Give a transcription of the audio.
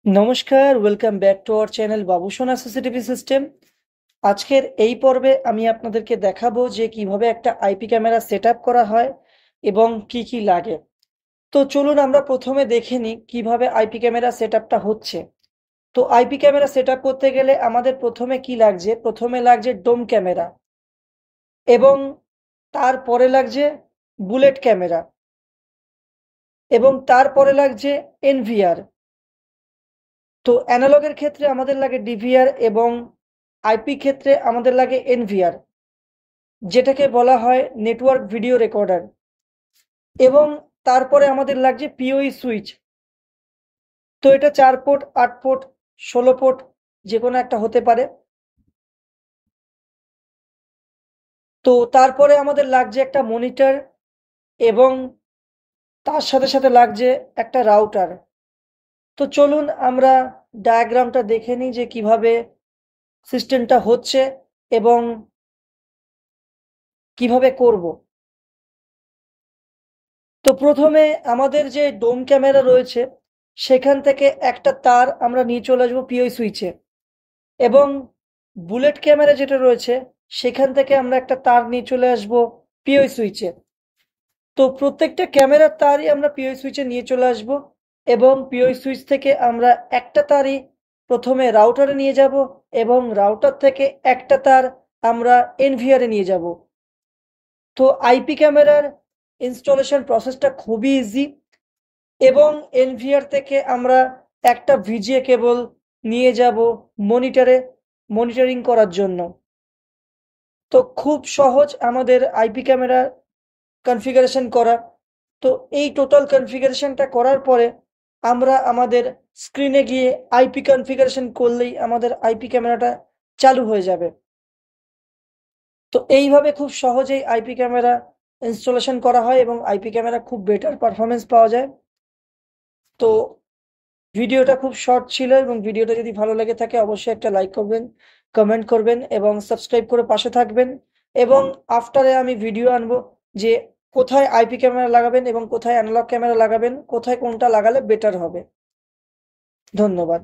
নমস্কার, welcome back to our channel Babusona CCTV system. আজকের এই পর্বে আমি আপনাদেরকে দেখাবো যে কিভাবে একটা আইপি ক্যামেরা সেট আপ করা হয় এবং কি কি লাগে। তো চলুন আমরা প্রথমে দেখে নিই কিভাবে আইপি ক্যামেরা সেট আপটা হচ্ছে। তো আইপি ক্যামেরা সেট আপ করতে গেলে আমাদের প্রথমে কি লাগছে, প্রথমে লাগছে ডোম ক্যামেরা এবং তারপরে লাগছে বুলেট ক্যামেরা এবং তারপরে লাগছে এনভিআর। তো অ্যানালগের ক্ষেত্রে আমাদের লাগে ডিভিআর এবং আইপি ক্ষেত্রে আমাদের লাগে এনভিআর, যেটাকে বলা হয় নেটওয়ার্ক ভিডিও রেকর্ডার। এবং তারপরে আমাদের লাগছে পিওই সুইচ। তো এটা 4 পোর্ট, 8 পোর্ট, 16 পোর্ট যে কোনো একটা হতে পারে। তো তারপরে আমাদের লাগছে একটা মনিটর এবং তার সাথে সাথে লাগছে একটা রাউটার। তো চলুন আমরা ডায়াগ্রামটা দেখে নিই যে কিভাবে সিস্টেমটা হচ্ছে এবং কিভাবে করব। তো প্রথমে আমাদের যে ডোম ক্যামেরা রয়েছে সেখান থেকে একটা তার আমরা নিয়ে চলে আসবো পিওই সুইচে, এবং বুলেট ক্যামেরা যেটা রয়েছে সেখান থেকে আমরা একটা তার নিয়ে চলে আসবো পিওই সুইচে। তো প্রত্যেকটা ক্যামেরার তারই আমরা পিওই সুইচে নিয়ে চলে আসব এবং পিওই সুইচ থেকে আমরা একটা তারই প্রথমে রাউটারে নিয়ে যাব এবং রাউটার থেকে একটা তার আমরা এনভিআরে নিয়ে যাব। তো আইপি ক্যামেরার ইনস্টলেশন প্রসেসটা খুবই ইজি এবং এনভিআর থেকে আমরা একটা ভিজিএ কেবল নিয়ে যাব মনিটরিং করার জন্য। তো খুব সহজ আমাদের আইপি ক্যামেরা কনফিগারেশন করা। তো এই টোটাল কনফিগারেশনটা করার পরে আমরা আমাদের স্ক্রিনে গিয়ে আইপি কনফিগারেশন করলেই আমাদের আইপি ক্যামেরাটা চালু হয়ে যাবে। তো এইভাবে খুব সহজেই আইপি ক্যামেরা ইনস্টলেশন করা হয় এবং আইপি ক্যামেরা খুব বেটার পারফরমেন্স পাওয়া যায়। তো ভিডিওটা খুব শর্ট ছিল এবং ভিডিওটা যদি ভালো লেগে থাকে অবশ্যই একটা লাইক করবেন, কমেন্ট করবেন এবং সাবস্ক্রাইব করে পাশে থাকবেন। এবং আফটারে আমি ভিডিও আনবো যে কোথায় আইপি ক্যামেরা লাগাবেন এবং কোথায় অ্যানালগ ক্যামেরা লাগাবেন, কোথায় কোনটা লাগালে বেটার হবে। ধন্যবাদ।